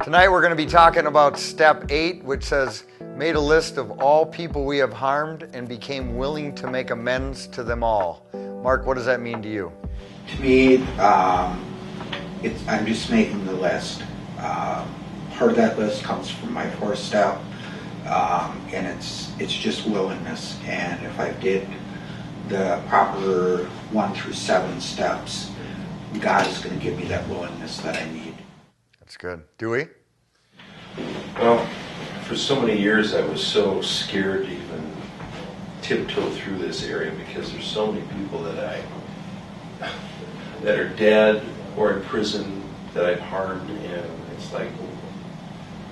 Tonight we're going to be talking about step 8, which says, made a list of all people we have harmed and became willing to make amends to them all. Mark, what does that mean to you? To me, I'm just making the list. Part of that list comes from my 4th step, and it's just willingness. And if I did the proper 1 through 7 steps, God is going to give me that willingness that I need. That's good. Dewey? Well, for so many years I was so scared to even tiptoe through this area because there's so many people that are dead or in prison that I've harmed, and it's like,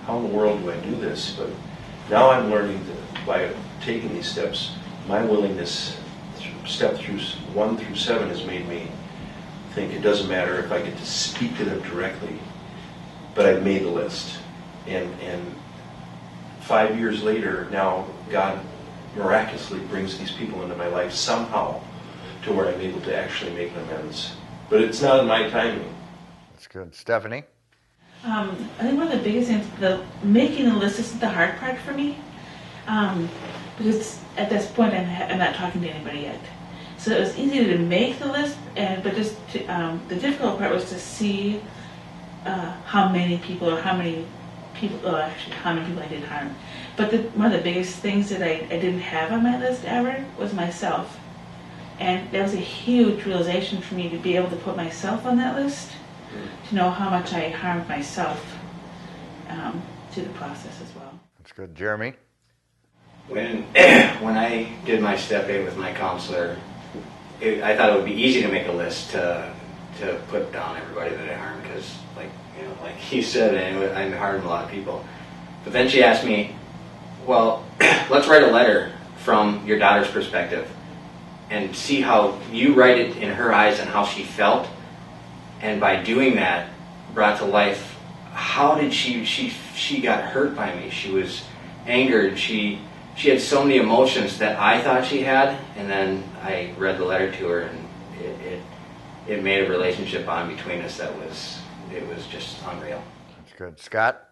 how in the world do I do this? But now I'm learning that by taking these steps, my willingness step through 1 through 7 has made me think it doesn't matter if I get to speak to them directly, but I've made the list. And 5 years later, now God miraculously brings these people into my life somehow to where I'm able to actually make amends. But it's not in my timing. That's good. Stephanie? I think one of the biggest things, making the list isn't the hard part for me, because at this point I'm not talking to anybody yet. So it was easy to make the list, but the difficult part was to see how many people I did harm. But one of the biggest things that I didn't have on my list ever was myself. And that was a huge realization for me to be able to put myself on that list, to know how much I harmed myself through the process as well. That's good. Jeremy? When I did my step 8 with my counselor, I thought it would be easy to make a list to put down everybody that I harmed, because like he said, I harmed a lot of people. But then she asked me, well, let's write a letter from your daughter's perspective and see how you write it in her eyes and how she felt. And by doing that, brought to life how did she got hurt by me. She was angered. She had so many emotions that I thought she had, and then I read the letter to her, and it made a relationship bond between us that was just unreal. That's good. Scott?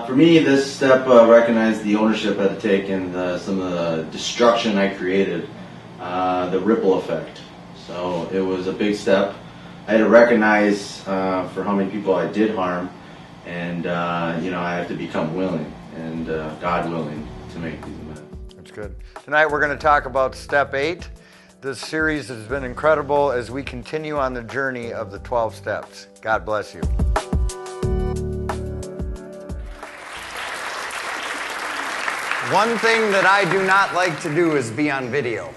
For me, this step recognized the ownership I had to take and some of the destruction I created, the ripple effect. So it was a big step. I had to recognize for how many people I did harm, and I have to become willing and God willing to make these amends. That's good. Tonight we're going to talk about step 8. This series has been incredible as we continue on the journey of the 12 steps. God bless you. One thing that I do not like to do is be on video.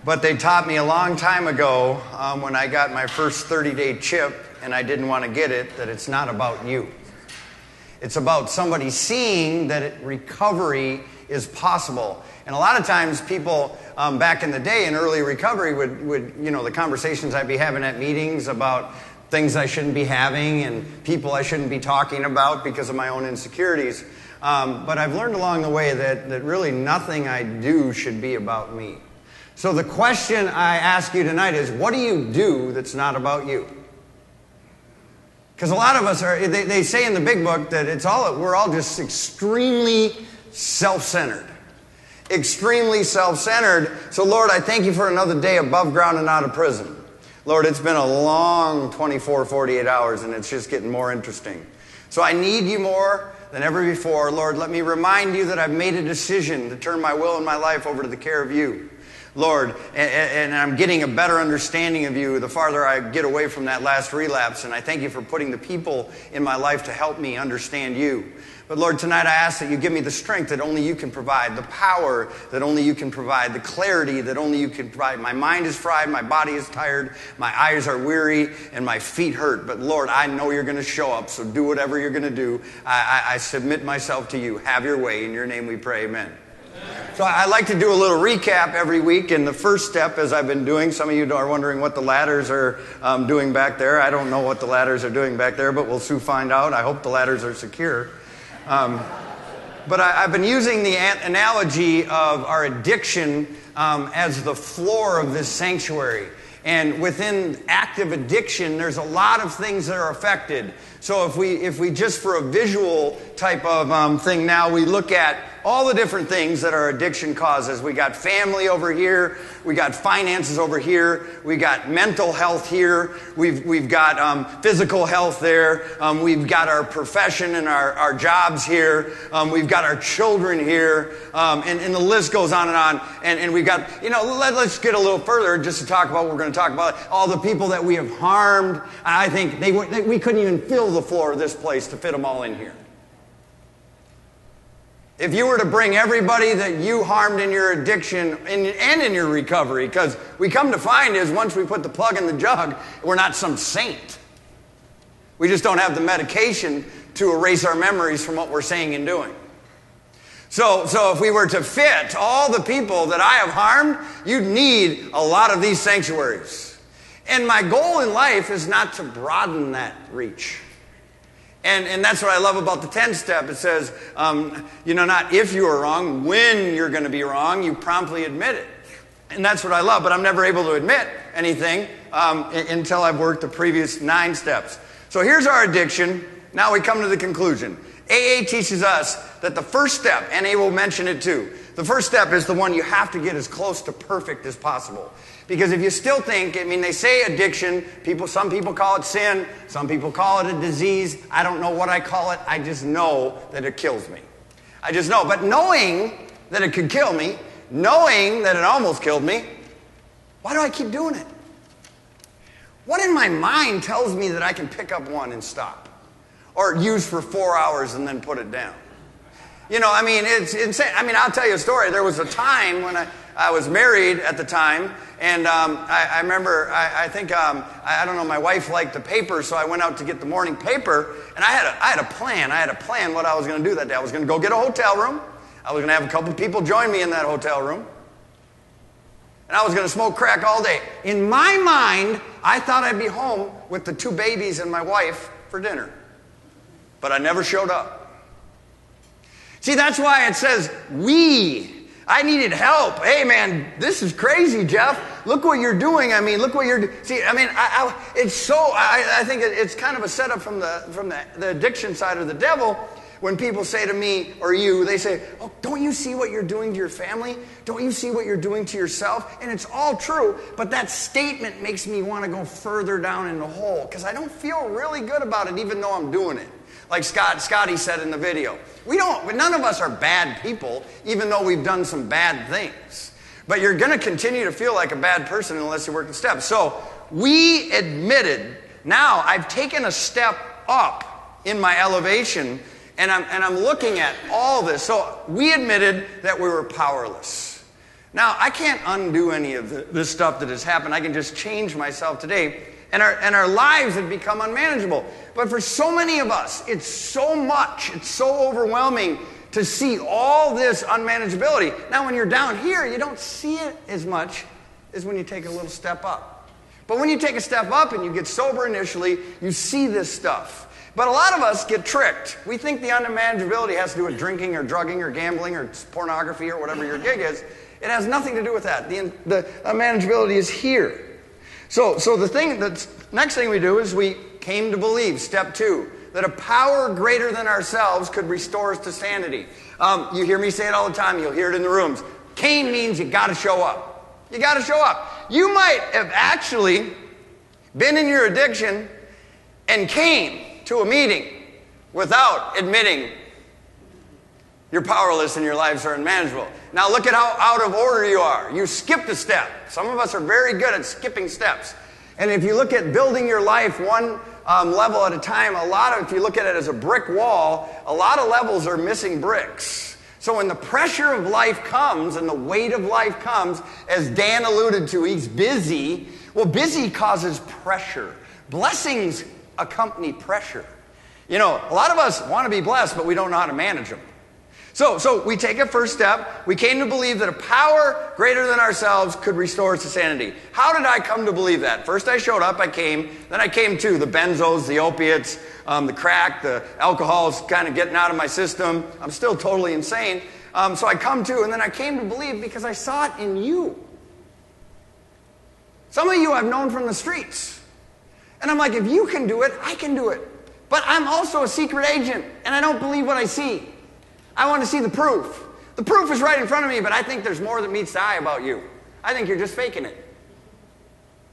But they taught me a long time ago when I got my first 30-day chip and I didn't want to get it, that it's not about you. It's about somebody seeing that recovery is possible. And a lot of times people back in the day in early recovery would the conversations I'd be having at meetings about things I shouldn't be having and people I shouldn't be talking about because of my own insecurities. But I've learned along the way that really nothing I do should be about me. So the question I ask you tonight is, what do you do that's not about you? Because a lot of us they say in the big book that we're all just extremely self-centered. Extremely self-centered. So Lord, I thank you for another day above ground and out of prison. Lord, it's been a long 24, 48 hours and it's just getting more interesting. So I need you more than ever before. Lord, let me remind you that I've made a decision to turn my will and my life over to the care of you. Lord, and I'm getting a better understanding of you the farther I get away from that last relapse. And I thank you for putting the people in my life to help me understand you. But Lord, tonight I ask that you give me the strength that only you can provide, the power that only you can provide, the clarity that only you can provide. My mind is fried, my body is tired, my eyes are weary, and my feet hurt. But Lord, I know you're going to show up, so do whatever you're going to do. I submit myself to you. Have your way. In your name we pray, amen. So I like to do a little recap every week. And the first step, as I've been doing, some of you are wondering what the ladders are doing back there. I don't know what the ladders are doing back there, but we'll soon find out. I hope the ladders are secure. But I've been using the analogy of our addiction as the floor of this sanctuary. And within active addiction, there's a lot of things that are affected. So if we just for a visual type of thing now, we look at all the different things that our addiction causes. We got family over here. We got finances over here. We got mental health here. We've got physical health there. We've got our profession and our jobs here. We've got our children here. And the list goes on and on. And we've got, let's get a little further just to talk about what we're going to talk about. All the people that we have harmed. I think we couldn't even fill the floor of this place to fit them all in here. If you were to bring everybody that you harmed in your addiction and in your recovery, because we come to find is once we put the plug in the jug, we're not some saint. We just don't have the medication to erase our memories from what we're saying and doing. So if we were to fit all the people that I have harmed, you'd need a lot of these sanctuaries. And my goal in life is not to broaden that reach. And that's what I love about the 10-step. It says, not if you are wrong, when you're going to be wrong, you promptly admit it. And that's what I love, but I'm never able to admit anything until I've worked the previous 9 steps. So here's our addiction. Now we come to the conclusion. AA teaches us that the first step, and AA will mention it too, the first step is the one you have to get as close to perfect as possible. Because if you still think, they say addiction, some people call it sin, some people call it a disease. I don't know what I call it. I just know that it kills me. I just know. But knowing that it could kill me, knowing that it almost killed me, why do I keep doing it? What in my mind tells me that I can pick up one and stop? Or use for 4 hours and then put it down? It's insane. I'll tell you a story. There was a time when I was married at the time, and I remember, I don't know, my wife liked the paper, so I went out to get the morning paper, and I had a plan. I had a plan what I was going to do that day. I was going to go get a hotel room. I was going to have a couple people join me in that hotel room, and I was going to smoke crack all day. In my mind, I thought I'd be home with the 2 babies and my wife for dinner, but I never showed up. See, that's why it says I needed help. Hey, man, this is crazy, Jeff. Look what you're doing. Look what you're doing. See, it's so, I think it's kind of a setup from the addiction side of the devil. When people say to me or you, they say, oh, don't you see what you're doing to your family? Don't you see what you're doing to yourself? And it's all true, but that statement makes me want to go further down in the hole because I don't feel really good about it even though I'm doing it. Like Scotty said in the video. None of us are bad people, even though we've done some bad things. But you're going to continue to feel like a bad person unless you work the steps. So we admitted, now I've taken a step up in my elevation, and I'm looking at all this. So we admitted that we were powerless. Now, I can't undo any of this stuff that has happened. I can just change myself today. And our lives have become unmanageable. But for so many of us, it's so much, it's so overwhelming to see all this unmanageability. Now, when you're down here, you don't see it as much as when you take a little step up. But when you take a step up and you get sober initially, you see this stuff. But a lot of us get tricked. We think the unmanageability has to do with drinking or drugging or gambling or pornography or whatever your gig is. It has nothing to do with that. The unmanageability is here. So the next thing we do is we came to believe, step 2, that a power greater than ourselves could restore us to sanity. You hear me say it all the time. You'll hear it in the rooms. Came means you got to show up. You got to show up. You might have actually been in your addiction and came to a meeting without admitting you're powerless and your lives are unmanageable. Now look at how out of order you are. You skipped a step. Some of us are very good at skipping steps. And if you look at building your life one level at a time, if you look at it as a brick wall, a lot of levels are missing bricks. So when the pressure of life comes and the weight of life comes, as Dan alluded to, he's busy. Well, busy causes pressure. Blessings accompany pressure. A lot of us want to be blessed, but we don't know how to manage them. So we take a first step. We came to believe that a power greater than ourselves could restore us to sanity. How did I come to believe that? First I showed up, I came. Then I came to the benzos, the opiates, the crack, the alcohol's kind of getting out of my system. I'm still totally insane. So I come to, and then I came to believe because I saw it in you. Some of you I've known from the streets. And I'm like, if you can do it, I can do it. But I'm also a secret agent, and I don't believe what I see. I want to see the proof. The proof is right in front of me, but I think there's more that meets the eye about you. I think you're just faking it.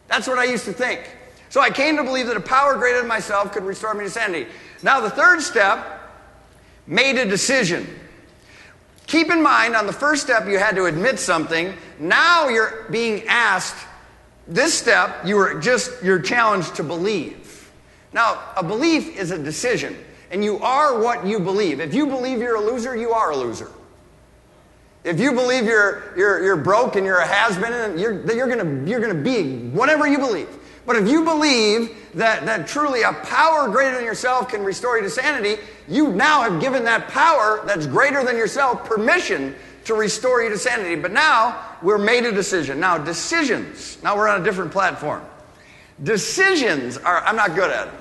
That's what I used to think. So I came to believe that a power greater than myself could restore me to sanity. Now the third step, made a decision. Keep in mind, on the first step you had to admit something. Now you're being asked, this step, you're challenged to believe. Now, a belief is a decision, and you are what you believe. If you believe you're a loser, you are a loser. If you believe you're broke and you're a has-been, you're gonna be whatever you believe. But if you believe that truly a power greater than yourself can restore you to sanity, you now have given that power that's greater than yourself permission to restore you to sanity. But now we're made a decision. Now decisions, now we're on a different platform. Decisions I'm not good at them.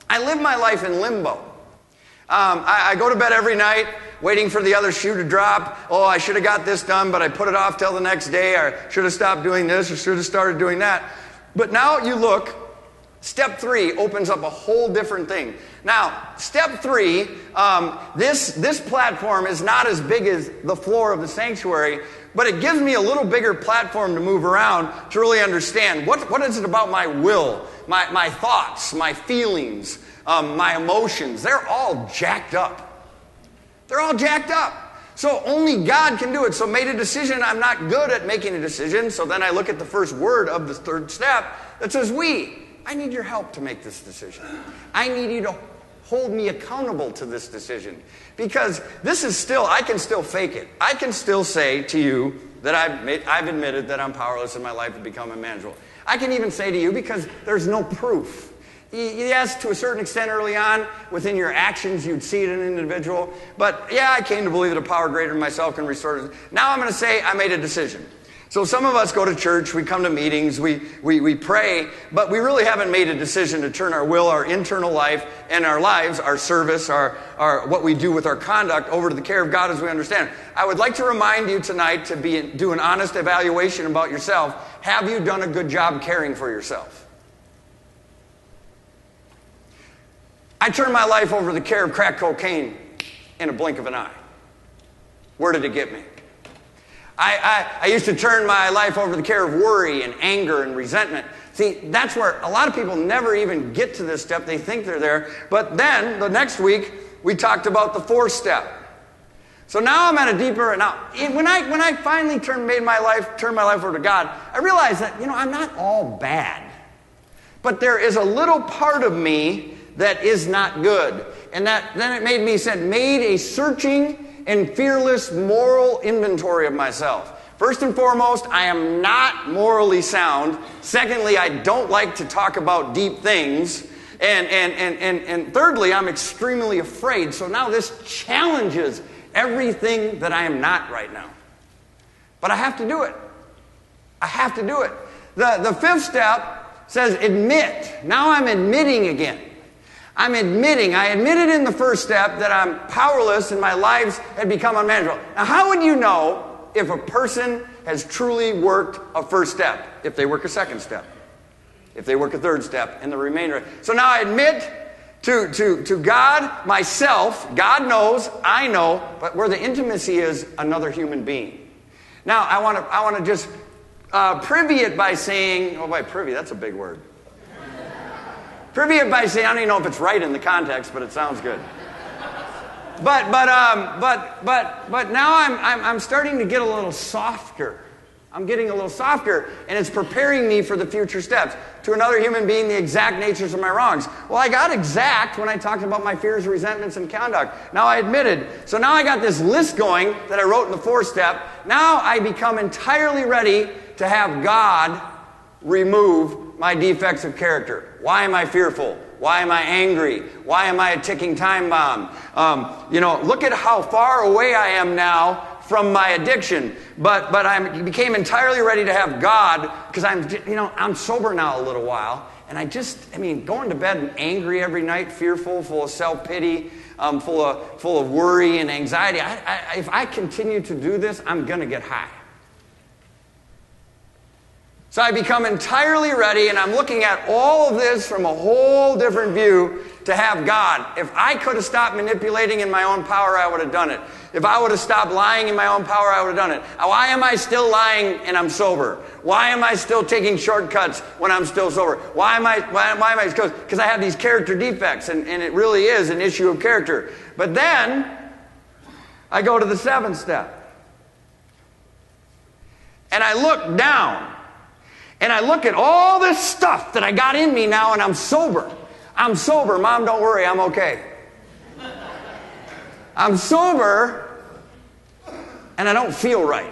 I live my life in limbo. I go to bed every night waiting for the other shoe to drop. Oh, I should have got this done, but I put it off till the next day. I should have stopped doing this or should have started doing that. But now you look, step 3 opens up a whole different thing. Now, step 3, this platform is not as big as the floor of the sanctuary, but it gives me a little bigger platform to move around to really understand what is it about my will, my thoughts, my feelings, my emotions. They're all jacked up. They're all jacked up. So only God can do it. So made a decision. I'm not good at making a decision. So then I look at the first word of the third step that says we. I need your help to make this decision. I need you to hold me accountable to this decision. Because this is still, I can still fake it. I can still say to you that I've admitted that I'm powerless in my life to become unmanageable. I can even say to you, because there's no proof. Yes, to a certain extent early on, within your actions, you'd see it in an individual. But yeah, I came to believe that a power greater than myself can restore it. Now I'm going to say I made a decision. So some of us go to church, we come to meetings, we pray, but we really haven't made a decision to turn our will, our internal life, and our lives, our service, our what we do with our conduct over to the care of God as we understand. I would like to remind you tonight to do an honest evaluation about yourself. Have you done a good job caring for yourself? I turned my life over to the care of crack cocaine in a blink of an eye. Where did it get me? I used to turn my life over to the care of worry and anger and resentment. See, that's where a lot of people never even get to this step. They think they're there. But then, the next week, we talked about the fourth step. So now I'm at a deeper... Now, when I finally turned my life over to God, I realized that, I'm not all bad. But there is a little part of me that is not good. And then it made a searching and fearless moral inventory of myself. First and foremost, I am not morally sound. Secondly, I don't like to talk about deep things. And thirdly, I'm extremely afraid. So now this challenges everything that I am not right now. But I have to do it. I have to do it. The fifth step says admit. Now I'm admitting again. I'm admitting. I admitted in the first step that I'm powerless and my lives had become unmanageable. Now, how would you know if a person has truly worked a first step? If they work a second step? If they work a third step? And the remainder. So now I admit to God, myself. God knows, I know, but where the intimacy is another human being. Now, I want to just privy it by saying, by privy, that's a big word. Privy it by saying, I don't even know if it's right in the context, but it sounds good. But now I'm starting to get a little softer. I'm getting a little softer, and it's preparing me for the future steps. To another human being, the exact natures of my wrongs. Well, I got exact when I talked about my fears, resentments, and conduct. Now I admitted. So now I got this list going that I wrote in the fourth step. Now I become entirely ready to have God remove my defects of character. Why am I fearful? Why am I angry? Why am I a ticking time bomb? Look at how far away I am now from my addiction. But I became entirely ready to have God because I'm sober now a little while. And going to bed angry every night, fearful, full of self-pity, full of worry and anxiety. If I continue to do this, I'm going to get high. So I become entirely ready, and I'm looking at all of this from a whole different view to have God. If I could have stopped manipulating in my own power, I would have done it. If I would have stopped lying in my own power, I would have done it. Why am I still lying and I'm sober? Why am I still taking shortcuts when I'm still sober? Why am I? Because I have these character defects, and it really is an issue of character. But then I go to the 7th step, and I look down. And I look at all this stuff that I got in me now, and I'm sober. I'm sober. Mom, don't worry. I'm okay. I'm sober, and I don't feel right.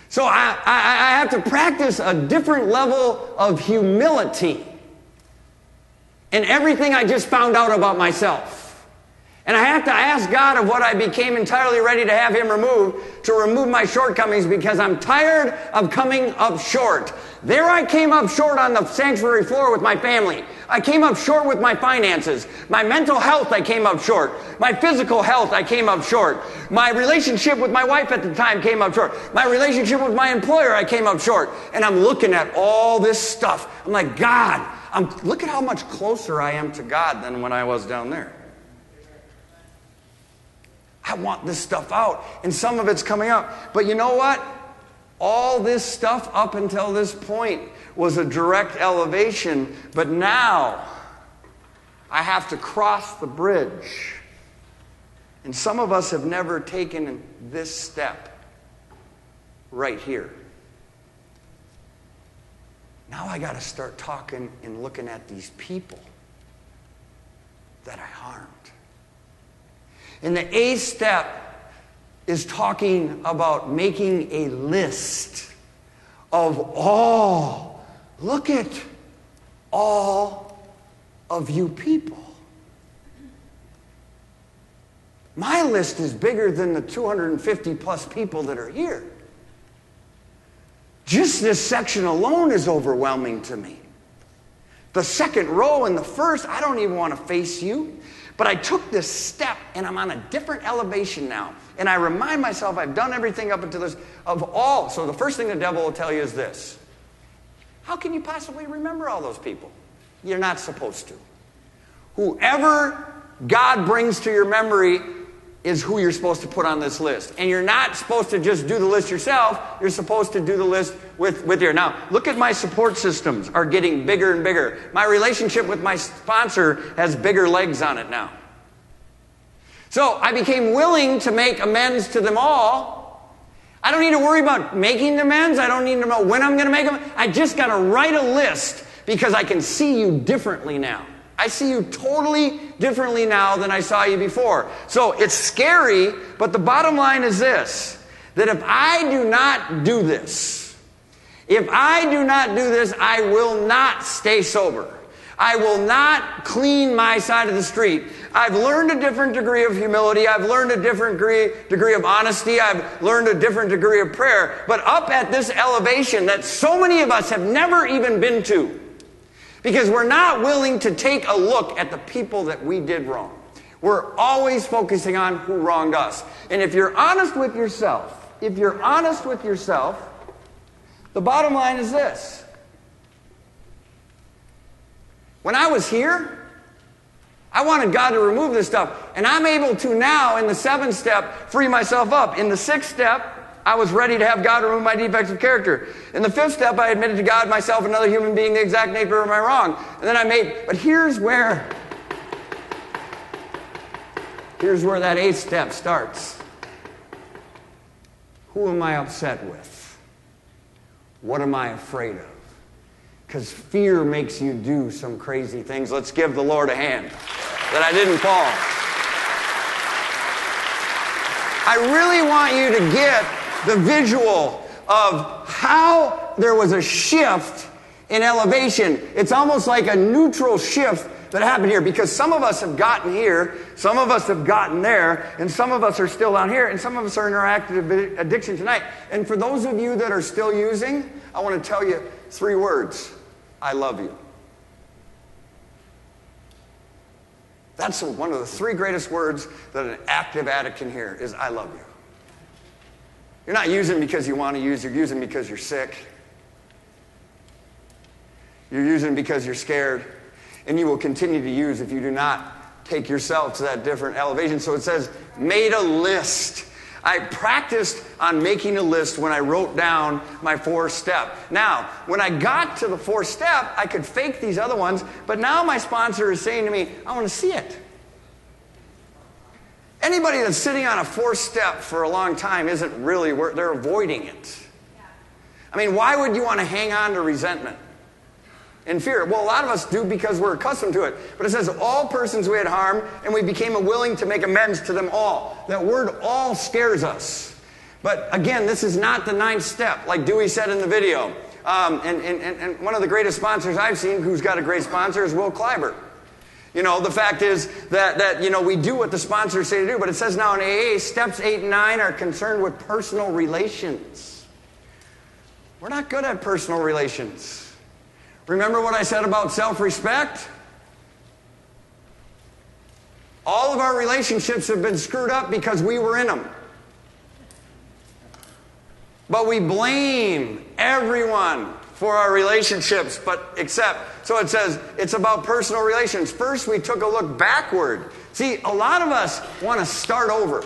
So I have to practice a different level of humility in everything I just found out about myself. And I have to ask God of what I became entirely ready to have Him to remove my shortcomings, because I'm tired of coming up short. There I came up short on the sanctuary floor with my family. I came up short with my finances. My mental health, I came up short. My physical health, I came up short. My relationship with my wife at the time came up short. My relationship with my employer, I came up short. And I'm looking at all this stuff. I'm like, God, look at how much closer I am to God than when I was down there. I want this stuff out, and some of it's coming out. But you know what? All this stuff up until this point was a direct elevation, but now I have to cross the bridge. And some of us have never taken this step right here. Now I got to start talking and looking at these people that I harmed. And the 8th step is talking about making a list of all. Look at all of you people. My list is bigger than the 250 plus people that are here. Just this section alone is overwhelming to me. The second row and the first, I don't even want to face you. But I took this step, and I'm on a different elevation now. And I remind myself I've done everything up until this of all. So the first thing the devil will tell you is this. How can you possibly remember all those people? You're not supposed to. Whoever God brings to your memory is who you're supposed to put on this list. And you're not supposed to just do the list yourself. You're supposed to do the list with your... Now, look at my support systems are getting bigger and bigger. My relationship with my sponsor has bigger legs on it now. So I became willing to make amends to them all. I don't need to worry about making the amends. I don't need to know when I'm going to make them. I just got to write a list because I can see you differently now. I see you totally differently now than I saw you before. So it's scary, but the bottom line is this, that if I do not do this, I will not stay sober. I will not clean my side of the street. I've learned a different degree of humility. I've learned a different degree of honesty. I've learned a different degree of prayer. But up at this elevation that so many of us have never even been to, because we're not willing to take a look at the people that we did wrong. We're always focusing on who wronged us. And if you're honest with yourself, the bottom line is this. When I was here, I wanted God to remove this stuff. And I'm able to now, in the 7th step, free myself up. In the 6th step, I was ready to have God remove my defects of character. In the 5th step, I admitted to God, myself, another human being, the exact nature of my wrong. And then but here's where that 8th step starts. Who am I upset with? What am I afraid of? Because fear makes you do some crazy things. Let's give the Lord a hand that I didn't fall. I really want you to get the visual of how there was a shift in elevation. It's almost like a neutral shift that happened here, because some of us have gotten here, some of us have gotten there, and some of us are still down here, and some of us are in our active addiction tonight. And for those of you that are still using, I want to tell you 3 words. I love you. That's one of the 3 greatest words that an active addict can hear is I love you. You're not using because you want to use. You're using because you're sick. You're using because you're scared. And you will continue to use if you do not take yourself to that different elevation. So it says, made a list. I practiced on making a list when I wrote down my 4-step. Now, when I got to the 4-step, I could fake these other ones, but now my sponsor is saying to me, I want to see it. Anybody that's sitting on a 4-step for a long time isn't really, they're avoiding it. I mean, why would you want to hang on to resentment and fear? Well, a lot of us do because we're accustomed to it. But it says, all persons we had harmed, and we became willing to make amends to them all. That word all scares us. But again, this is not the 9th step, like Dewey said in the video. And one of the greatest sponsors I've seen, who's got a great sponsor, is Will Clyburn. You know, the fact is that we do what the sponsors say to do, but it says now in AA, steps 8 and 9 are concerned with personal relations. We're not good at personal relations. Remember what I said about self-respect? All of our relationships have been screwed up because we were in them. But we blame everyone for our relationships, so it says it's about personal relations. First, we took a look backward. See, a lot of us want to start over.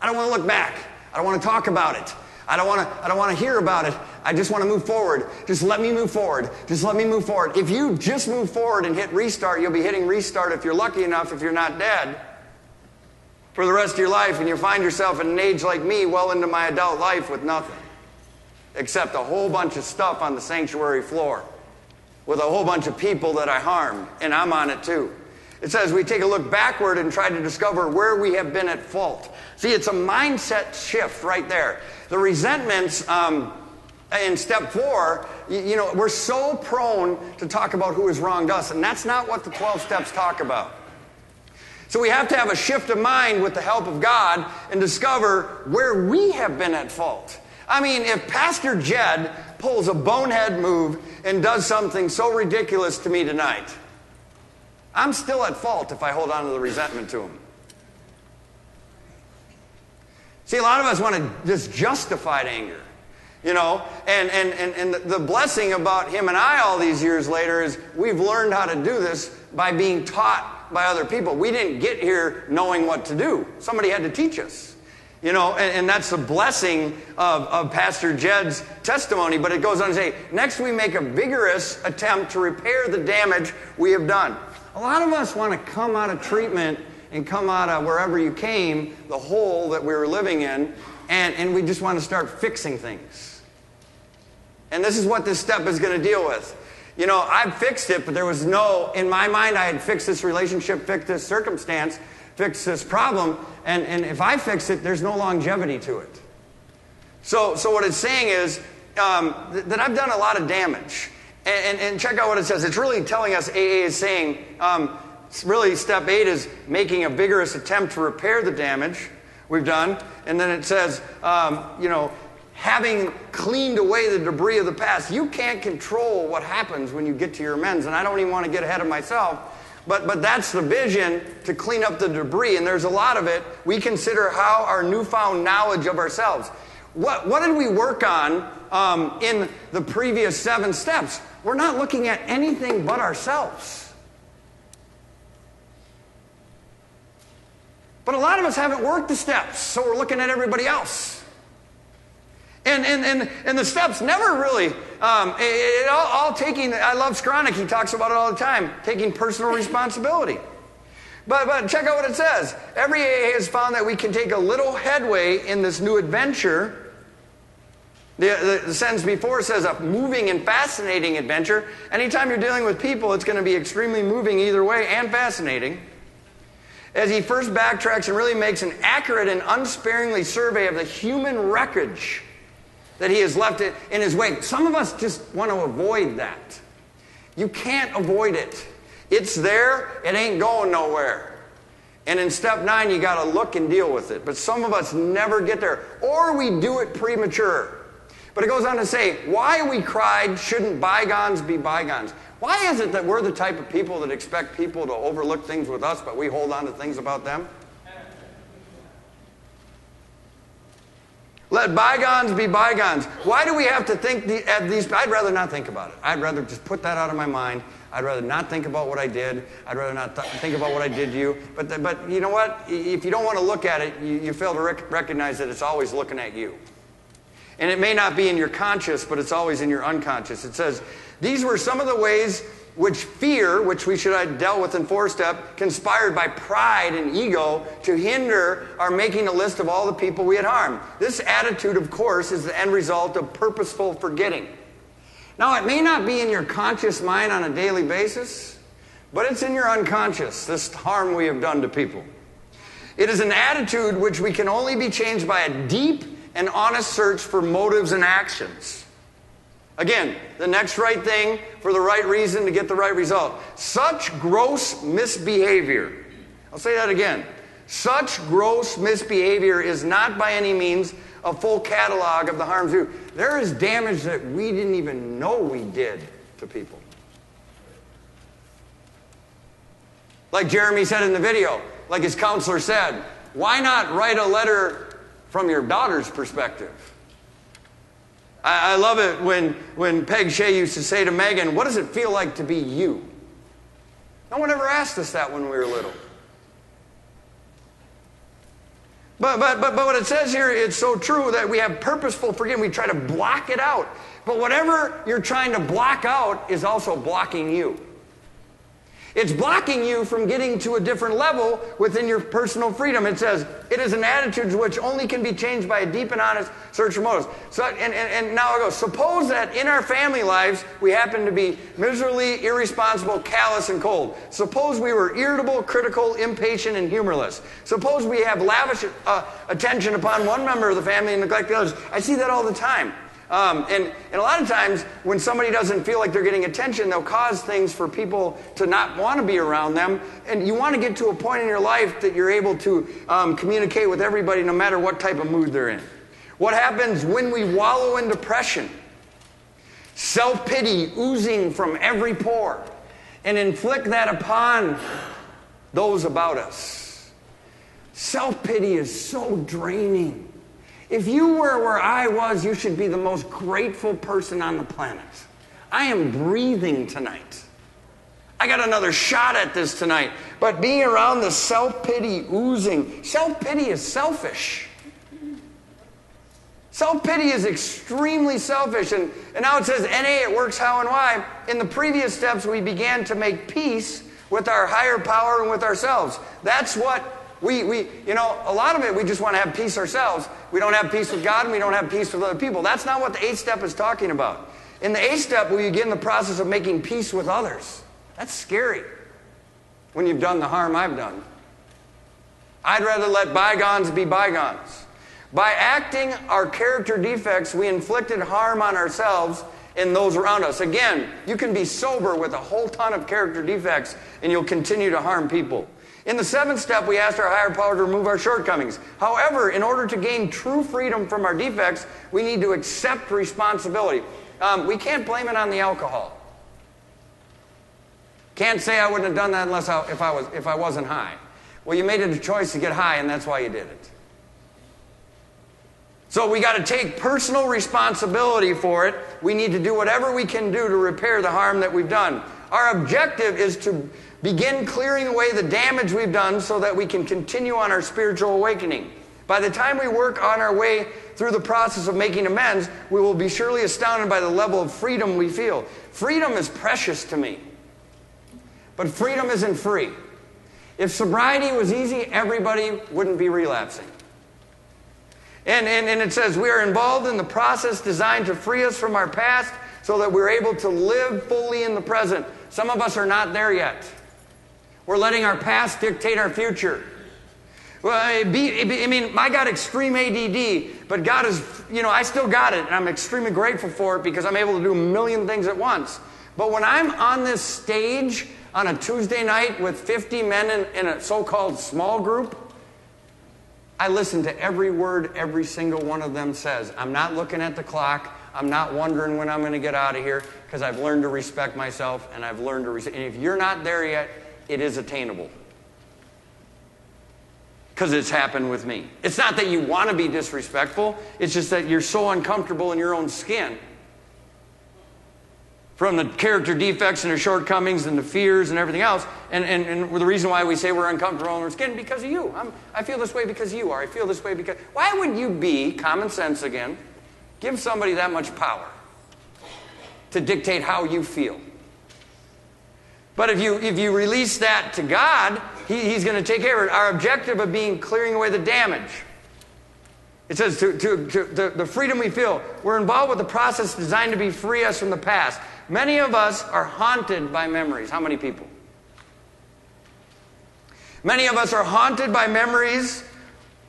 I don't want to look back. I don't want to talk about it. I don't want to hear about it. I just want to move forward. Just let me move forward. Just let me move forward. If you just move forward and hit restart, you'll be hitting restart if you're lucky enough, if you're not dead, for the rest of your life, and you find yourself at an age like me, well into my adult life, with nothing except a whole bunch of stuff on the sanctuary floor with a whole bunch of people that I harmed, and I'm on it too. It says we take a look backward and try to discover where we have been at fault. See, it's a mindset shift right there. The resentments in step 4, we're so prone to talk about who has wronged us, and that's not what the 12 steps talk about. So we have to have a shift of mind with the help of God and discover where we have been at fault. I mean, if Pastor Jed pulls a bonehead move and does something so ridiculous to me tonight, I'm still at fault if I hold on to the resentment to him. See, a lot of us want to just justified anger, and the blessing about him and I all these years later is we've learned how to do this by being taught by other people. We didn't get here knowing what to do. Somebody had to teach us. And that's the blessing of Pastor Jed's testimony. But it goes on to say, next we make a vigorous attempt to repair the damage we have done. A lot of us want to come out of treatment and come out of wherever you came, the hole that we were living in, and we just want to start fixing things. And this is what this step is going to deal with. I've fixed it, but there was in my mind, I had fixed this relationship, fixed this circumstance, fixed this problem, and if I fix it, there's no longevity to it. So what it's saying is that I've done a lot of damage. And check out what it says. It's really telling us, AA is saying, really step 8 is making a vigorous attempt to repair the damage we've done. And then it says, having cleaned away the debris of the past. You can't control what happens when you get to your amends. And I don't even want to get ahead of myself. But that's the vision, to clean up the debris. And there's a lot of it. We consider how our newfound knowledge of ourselves. What did we work on in the previous 7 steps? We're not looking at anything but ourselves. But a lot of us haven't worked the steps, so we're looking at everybody else. And the steps never really, all taking, I love Skronik, he talks about it all the time, taking personal responsibility. But check out what it says. Every AA has found that we can take a little headway in this new adventure. The sentence before says a moving and fascinating adventure. Anytime you're dealing with people, it's going to be extremely moving either way and fascinating. As he first backtracks and really makes an accurate and unsparingly survey of the human wreckage that he has left it in his wake. Some of us just want to avoid that. You can't avoid it. It's there, it ain't going nowhere. And in step 9, you got to look and deal with it. But some of us never get there. Or we do it premature. But it goes on to say, why we cried, shouldn't bygones be bygones? Why is it that we're the type of people that expect people to overlook things with us, but we hold on to things about them? Let bygones be bygones. Why do we have to think at these? I'd rather not think about it. I'd rather just put that out of my mind. I'd rather not think about what I did. I'd rather not think about what I did to you. But you know what? If you don't want to look at it, you fail to recognize that it's always looking at you. And it may not be in your conscious, but it's always in your unconscious. It says, these were some of the ways which fear, which we should have dealt with in 4-step, conspired by pride and ego to hinder our making a list of all the people we had harmed. This attitude, of course, is the end result of purposeful forgetting. Now, it may not be in your conscious mind on a daily basis, but it's in your unconscious, this harm we have done to people. It is an attitude which we can only be changed by a deep and honest search for motives and actions. Again, the next right thing for the right reason to get the right result. Such gross misbehavior. I'll say that again. Such gross misbehavior is not by any means a full catalog of the harms we do. There is damage that we didn't even know we did to people. Like Jeremy said in the video, like his counselor said, why not write a letter from your daughter's perspective? I love it when Peg Shea used to say to Megan, what does it feel like to be you? No one ever asked us that when we were little. But what it says here, it's so true that we have purposeful forgetting. We try to block it out. But whatever you're trying to block out is also blocking you. It's blocking you from getting to a different level within your personal freedom. It says, it is an attitude which only can be changed by a deep and honest search for motives. So, and now I go, suppose that in our family lives, we happen to be miserably, irresponsible, callous, and cold. Suppose we were irritable, critical, impatient, and humorless. Suppose we have lavish attention upon one member of the family and neglect the others. I see that all the time. And a lot of times when somebody doesn't feel like they're getting attention, they'll cause things for people to not want to be around them. And you want to get to a point in your life that you're able to communicate with everybody no matter what type of mood they're in. What happens when we wallow in depression? Self-pity oozing from every pore, and inflict that upon those about us. Self-pity is so draining. If you were where I was, you should be the most grateful person on the planet. I am breathing tonight. I got another shot at this tonight. But being around the self-pity oozing, self-pity is selfish. Self-pity is extremely selfish. And now it says NA, it works how and why. In the previous steps, we began to make peace with our higher power and with ourselves. That's what we a lot of it, we just want to have peace ourselves. We don't have peace with God, and we don't have peace with other people. That's not what the 8th step is talking about. In the 8th step, we begin the process of making peace with others. That's scary when you've done the harm I've done. I'd rather let bygones be bygones. By acting our character defects, we inflicted harm on ourselves and those around us. Again, you can be sober with a whole ton of character defects, and you'll continue to harm people. In the 7th step, we asked our higher power to remove our shortcomings. However, in order to gain true freedom from our defects, we need to accept responsibility. We can't blame it on the alcohol. Can't say I wouldn't have done that unless if I wasn't high. Well, you made it a choice to get high, and that's why you did it. So we got to take personal responsibility for it. We need to do whatever we can do to repair the harm that we've done. Our objective is to begin clearing away the damage we've done so that we can continue on our spiritual awakening. By the time we work on our way through the process of making amends, we will be surely astounded by the level of freedom we feel. Freedom is precious to me. But freedom isn't free. If sobriety was easy, everybody wouldn't be relapsing. And it says we are involved in the process designed to free us from our past so that we're able to live fully in the present. Some of us are not there yet. We're letting our past dictate our future. Well, I got extreme ADD, but God is, I still got it, and I'm extremely grateful for it because I'm able to do a million things at once. But when I'm on this stage on a Tuesday night with 50 men in a so-called small group, I listen to every word every single one of them says. I'm not looking at the clock. I'm not wondering when I'm going to get out of here because I've learned to respect myself, and I've learned to and if you're not there yet, it is attainable. because it's happened with me. It's not that you want to be disrespectful. It's just that you're so uncomfortable in your own skin from the character defects and the shortcomings and the fears and everything else. And the reason why we say we're uncomfortable in our skin, because of you. I feel this way because you are. I feel this way because... Why would you be, common sense again, give somebody that much power to dictate how you feel? But if you release that to God, He's going to take care of it. Our objective of being clearing away the damage. It says to the freedom we feel. We're involved with the process designed to free us from the past. Many of us are haunted by memories. How many people? Many of us are haunted by memories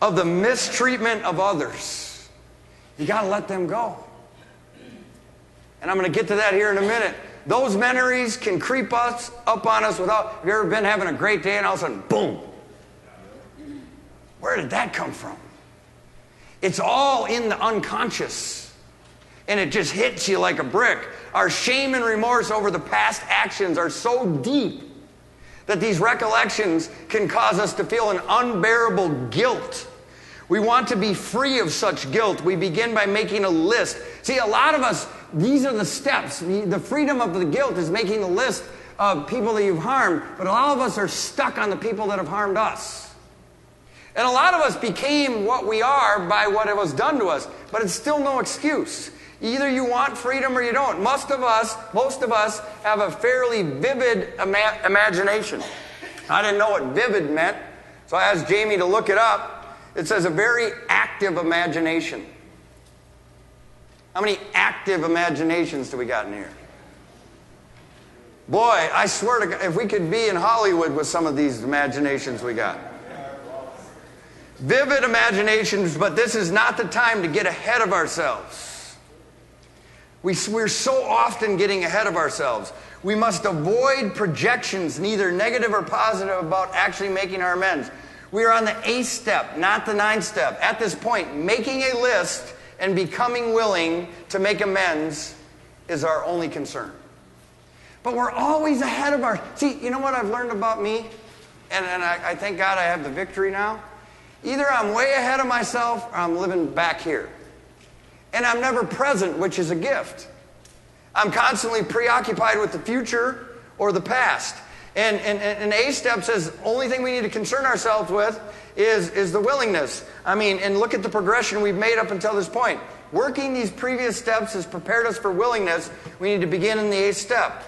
of the mistreatment of others. You got to let them go. And I'm going to get to that here in a minute. Those memories can creep up on us without... Have you ever been having a great day and all of a sudden, boom? Where did that come from? It's all in the unconscious. And it just hits you like a brick. Our shame and remorse over the past actions are so deep that these recollections can cause us to feel an unbearable guilt. We want to be free of such guilt. We begin by making a list. See, a lot of us, these are the steps. The freedom of the guilt is making a list of people that you've harmed, but a lot of us are stuck on the people that have harmed us. And a lot of us became what we are by what it was done to us, but it's still no excuse. Either you want freedom or you don't. Most of us have a fairly vivid imagination. I didn't know what vivid meant, so I asked Jamie to look it up. It says a very active imagination. How many active imaginations do we got in here? Boy, I swear to God, if we could be in Hollywood with some of these imaginations we got. Vivid imaginations, but this is not the time to get ahead of ourselves. We're so often getting ahead of ourselves. We must avoid projections, neither negative or positive, about actually making our amends. We are on the 8th step, not the 9th step. At this point, making a list and becoming willing to make amends is our only concern. But we're always ahead of our... See, you know what I've learned about me? And I thank God I have the victory now. Either I'm way ahead of myself or I'm living back here. And I'm never present, which is a gift. I'm constantly preoccupied with the future or the past. And A step says only thing we need to concern ourselves with is the willingness. I mean, and look at the progression we've made up until this point. Working these previous steps has prepared us for willingness. We need to begin in the 8th step.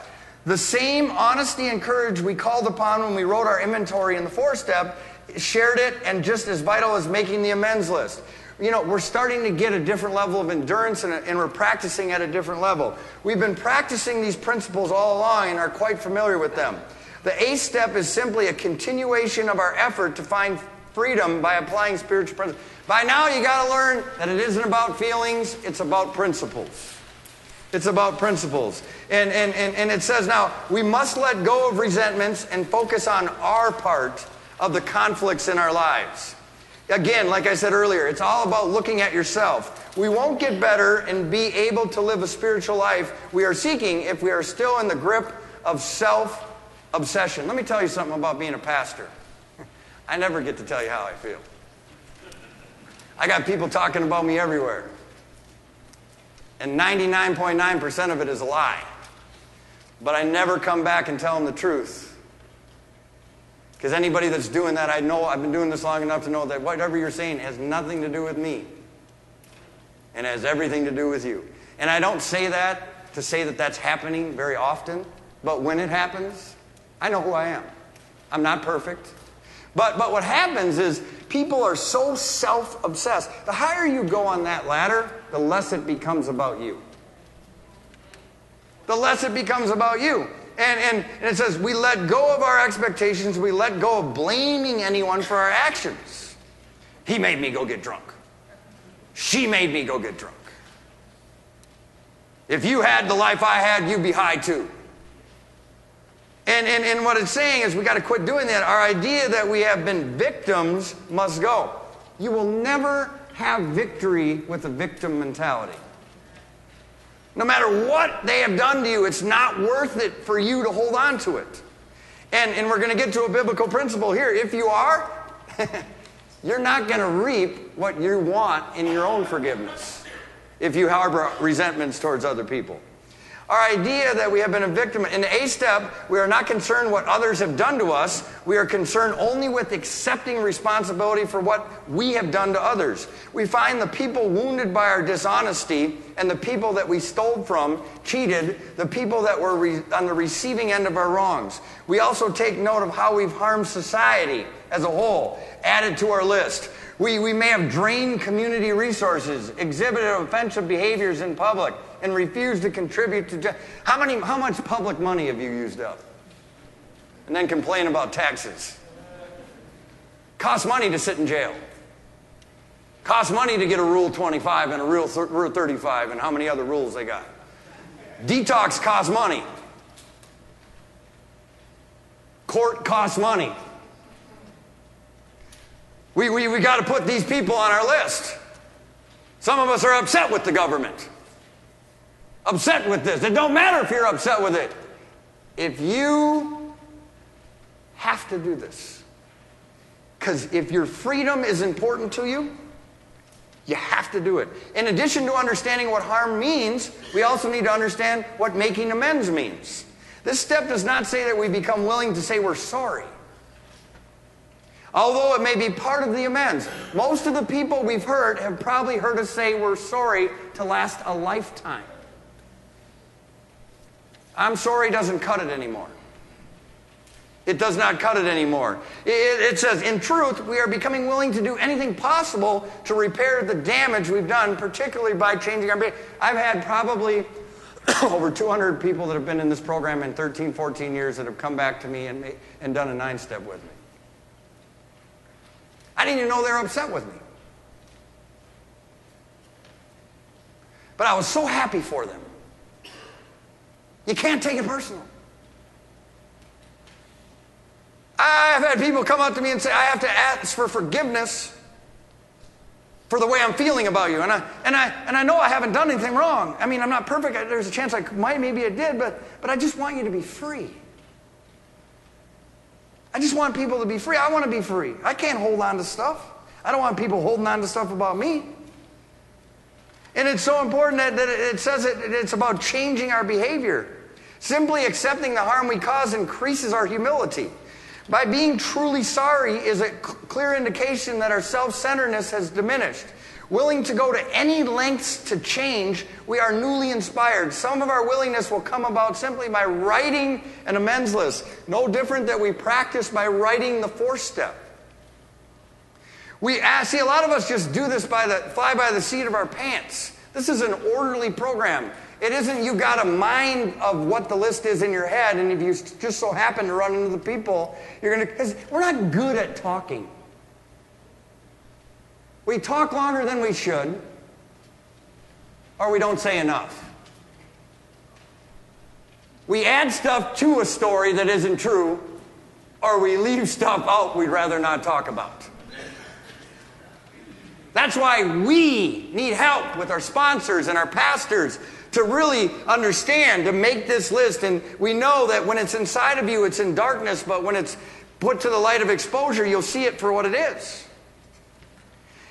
The same honesty and courage we called upon when we wrote our inventory in the 4th step, shared it, and just as vital as making the amends list. You know, we're starting to get a different level of endurance and we're practicing at a different level. We've been practicing these principles all along and are quite familiar with them. The 8th step is simply a continuation of our effort to find freedom by applying spiritual principles. By now you got to learn that it isn't about feelings, it's about principles. It's about principles. And it says now, we must let go of resentments and focus on our part of the conflicts in our lives. Again, like I said earlier, it's all about looking at yourself. We won't get better and be able to live a spiritual life we are seeking if we are still in the grip of self-obsession. Let me tell you something about being a pastor. I never get to tell you how I feel. I got people talking about me everywhere. And 99.9% of it is a lie. But I never come back and tell them the truth. Because anybody that's doing that, I know I've been doing this long enough to know that whatever you're saying has nothing to do with me. And has everything to do with you. And I don't say that to say that that's happening very often. But when it happens, I know who I am. I'm not perfect. But what happens is people are so self-obsessed. The higher you go on that ladder, the less it becomes about you. The less it becomes about you. And it says we let go of our expectations. We let go of blaming anyone for our actions. He made me go get drunk. She made me go get drunk. If you had the life I had, you'd be high too. And what it's saying is we got to quit doing that. Our idea that we have been victims must go. You will never have victory with a victim mentality. No matter what they have done to you, it's not worth it for you to hold on to it. And we're going to get to a biblical principle here. If you are, you're not going to reap what you want in your own forgiveness if you harbor resentments towards other people. Our idea that we have been a victim, in the A step, we are not concerned what others have done to us. We are concerned only with accepting responsibility for what we have done to others. We find the people wounded by our dishonesty and the people that we stole from, cheated, the people that were on the receiving end of our wrongs. We also take note of how we've harmed society as a whole, added to our list. We may have drained community resources, exhibited offensive behaviors in public, and refused to contribute to... How much public money have you used up? And then complain about taxes. Costs money to sit in jail. Costs money to get a Rule 25 and a Rule 35 and how many other rules they got. Detox costs money. Court costs money. We got to put these people on our list. Some of us are upset with the government. Upset with this. It don't matter if you're upset with it. If you have to do this, because if your freedom is important to you, you have to do it. In addition to understanding what harm means, we also need to understand what making amends means. This step does not say that we become willing to say we're sorry. Although it may be part of the amends. Most of the people we've hurt have probably heard us say we're sorry to last a lifetime. I'm sorry doesn't cut it anymore. It does not cut it anymore. It says, in truth, we are becoming willing to do anything possible to repair the damage we've done, particularly by changing our behavior. I've had probably over 200 people that have been in this program in 13, 14 years that have come back to me and done a 9-step with me. I didn't even know they were upset with me. But I was so happy for them. You can't take it personal. I've had people come up to me and say, I have to ask for forgiveness for the way I'm feeling about you. And I know I haven't done anything wrong. I mean, I'm not perfect. There's a chance I might, maybe I did, but I just want you to be free. I just want people to be free. I want to be free. I can't hold on to stuff. I don't want people holding on to stuff about me. And it's so important that it says it's about changing our behavior. Simply accepting the harm we cause increases our humility. By being truly sorry is a clear indication that our self-centeredness has diminished. Willing to go to any lengths to change, we are newly inspired. Some of our willingness will come about simply by writing an amends list. No different that we practice by writing the 4th step. See, a lot of us just do this fly by the seat of our pants. This is an orderly program. It isn't you got a mind of what the list is in your head, and if you just so happen to run into the people, because we're not good at talking. We talk longer than we should, or we don't say enough. We add stuff to a story that isn't true, or we leave stuff out we'd rather not talk about. That's why we need help with our sponsors and our pastors to really understand, to make this list. And we know that when it's inside of you, it's in darkness, but when it's put to the light of exposure, you'll see it for what it is.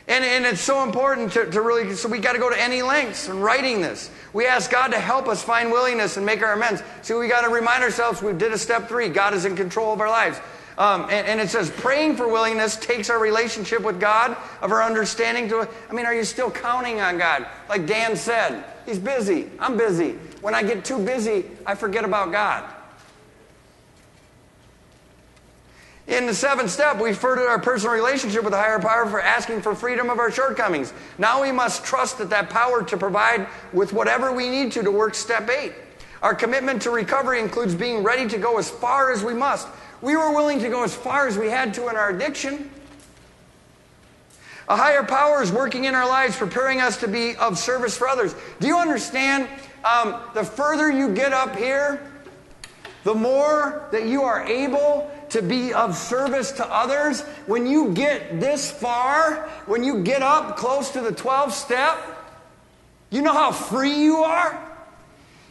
And it's so important to really, so we got to go to any lengths in writing this. We ask God to help us find willingness and make our amends. See, we got to remind ourselves we did a step 3. God is in control of our lives. And it says praying for willingness takes our relationship with God, of our understanding to, are you still counting on God? Like Dan said, he's busy. I'm busy. When I get too busy, I forget about God. In the 7th step, we furthered our personal relationship with the higher power for asking for freedom of our shortcomings. Now we must trust that power to provide with whatever we need to work step 8. Our commitment to recovery includes being ready to go as far as we must. We were willing to go as far as we had to in our addiction. A higher power is working in our lives, preparing us to be of service for others. Do you understand? The further you get up here, the more that you are able to be of service to others. When you get this far, when you get up close to the 12th step, you know how free you are?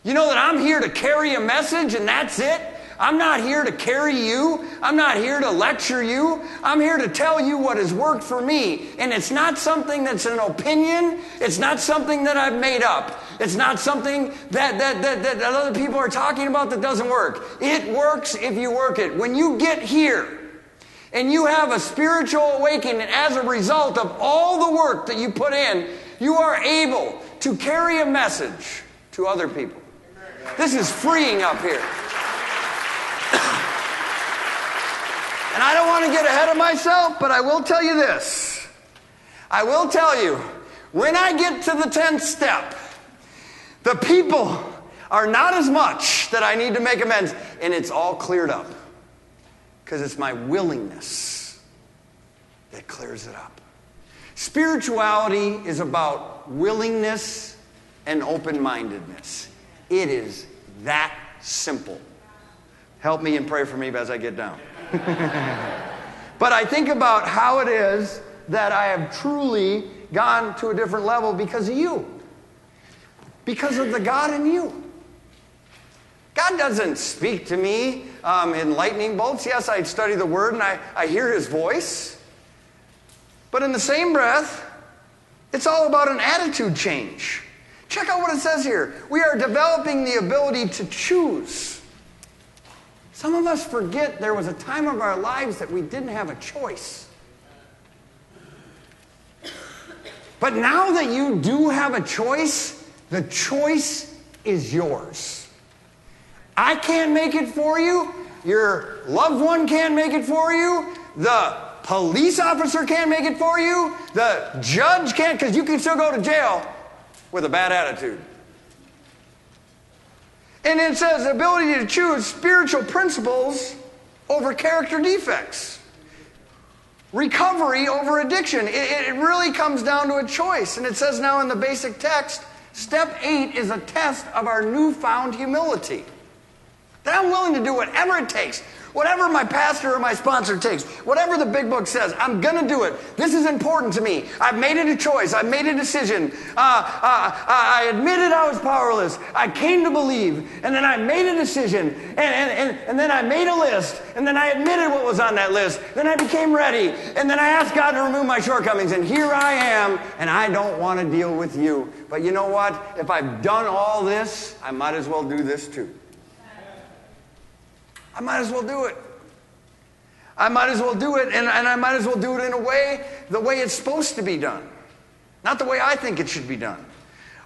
You know that I'm here to carry a message and that's it? I'm not here to carry you. I'm not here to lecture you. I'm here to tell you what has worked for me. And it's not something that's an opinion. It's not something that I've made up. It's not something that other people are talking about that doesn't work. It works if you work it. When you get here and you have a spiritual awakening as a result of all the work that you put in, you are able to carry a message to other people. This is freeing up here. And I don't want to get ahead of myself, but I will tell you this. I will tell you, when I get to the 10th step, the people are not as much that I need to make amends, and it's all cleared up. Because it's my willingness that clears it up. Spirituality is about willingness and open-mindedness. It is that simple. Help me and pray for me as I get down. But I think about how it is that I have truly gone to a different level because of you. Because of the God in you. God doesn't speak to me in lightning bolts. Yes, I study the Word and I hear His voice. But in the same breath, it's all about an attitude change. Check out what it says here. We are developing the ability to choose. Some of us forget there was a time of our lives that we didn't have a choice. But now that you do have a choice, the choice is yours. I can't make it for you. Your loved one can't make it for you. The police officer can't make it for you. The judge can't, because you can still go to jail with a bad attitude. And it says the ability to choose spiritual principles over character defects. Recovery over addiction. It really comes down to a choice. And it says now in the basic text, step 8 is a test of our newfound humility. That I'm willing to do whatever it takes. Whatever my pastor or my sponsor takes. Whatever the big book says, I'm going to do it. This is important to me. I've made it a choice. I've made a decision. I admitted I was powerless. I came to believe. And then I made a decision. And then I made a list. And then I admitted what was on that list. Then I became ready. And then I asked God to remove my shortcomings. And here I am. And I don't want to deal with you. But you know what? If I've done all this, I might as well do this too. I might as well do it. I might as well do it, and I might as well do it in a way, the way it's supposed to be done. Not the way I think it should be done.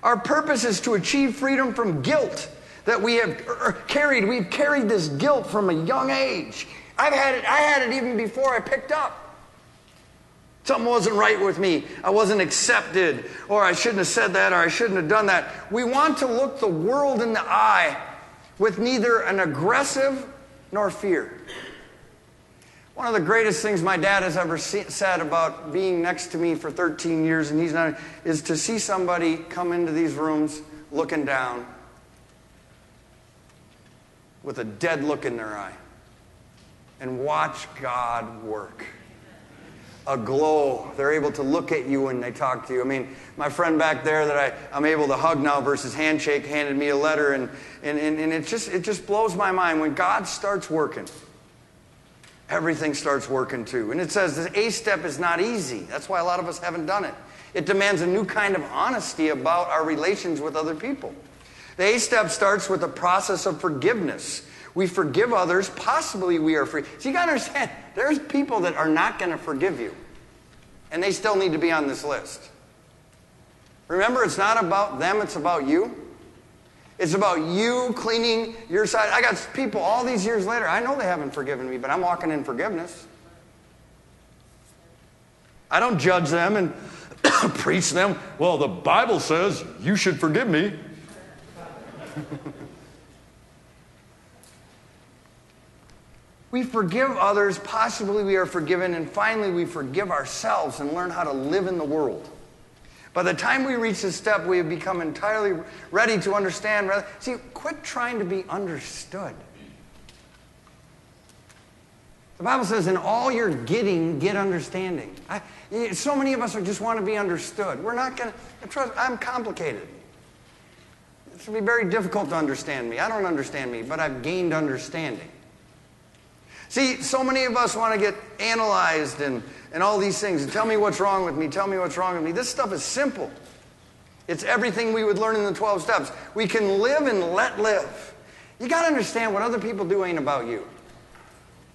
Our purpose is to achieve freedom from guilt that we have carried. We've carried this guilt from a young age. I had it even before I picked up. Something wasn't right with me. I wasn't accepted, or I shouldn't have said that, or I shouldn't have done that. We want to look the world in the eye with neither an aggressive nor fear. One of the greatest things my dad has ever said about being next to me for 13 years, and he's not, is to see somebody come into these rooms looking down with a dead look in their eye and watch God work. A glow. They're able to look at you when they talk to you. I mean, my friend back there that I'm able to hug now versus handshake handed me a letter, and it just blows my mind. When God starts working, everything starts working too. And it says the A step is not easy. That's why a lot of us haven't done it. It demands a new kind of honesty about our relations with other people. The A step starts with a process of forgiveness. We forgive others, possibly we are free. So you got to understand, there's people that are not going to forgive you. And they still need to be on this list. Remember, it's not about them, it's about you. It's about you cleaning your side. I got people all these years later, I know they haven't forgiven me, but I'm walking in forgiveness. I don't judge them and preach them. Well, the Bible says you should forgive me. We forgive others, possibly we are forgiven, and finally we forgive ourselves and learn how to live in the world. By the time we reach this step, we have become entirely ready to understand. See, quit trying to be understood. The Bible says, in all you're getting, get understanding. So many of us just want to be understood. We're not going to, trust, I'm complicated. It's going to be very difficult to understand me. I don't understand me, but I've gained understanding. See, so many of us want to get analyzed and all these things. And tell me what's wrong with me. Tell me what's wrong with me. This stuff is simple. It's everything we would learn in the 12 steps. We can live and let live. You got to understand what other people do ain't about you.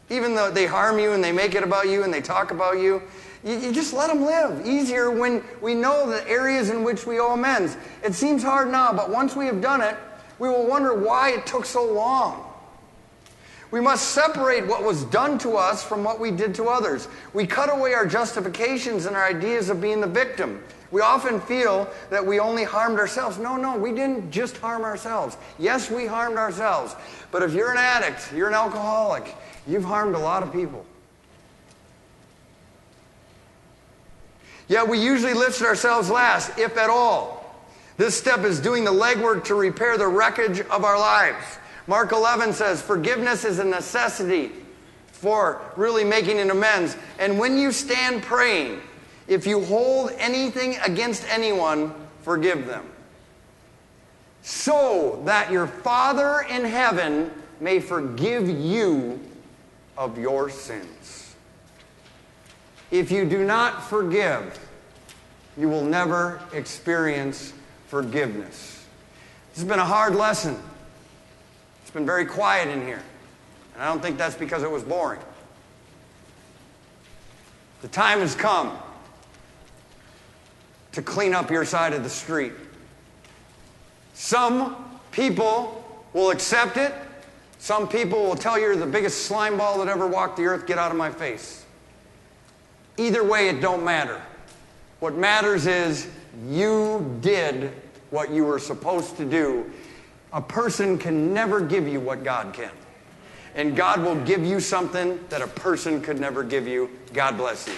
Even though they harm you and they make it about you and they talk about you, you just let them live. Easier when we know the areas in which we owe amends. It seems hard now, but once we have done it, we will wonder why it took so long. We must separate what was done to us from what we did to others. We cut away our justifications and our ideas of being the victim. We often feel that we only harmed ourselves. No, we didn't just harm ourselves. Yes, we harmed ourselves. But if you're an addict, you're an alcoholic, you've harmed a lot of people. Yet we usually list ourselves last, if at all. This step is doing the legwork to repair the wreckage of our lives. Mark 11 says, forgiveness is a necessity for really making an amends. And when you stand praying, if you hold anything against anyone, forgive them. So that your Father in heaven may forgive you of your sins. If you do not forgive, you will never experience forgiveness. This has been a hard lesson. It's been very quiet in here. And I don't think that's because it was boring. The time has come to clean up your side of the street. Some people will accept it. Some people will tell you you're the biggest slime ball that ever walked the earth. Get out of my face. Either way, it don't matter. What matters is you did what you were supposed to do. A person can never give you what God can. And God will give you something that a person could never give you. God bless you.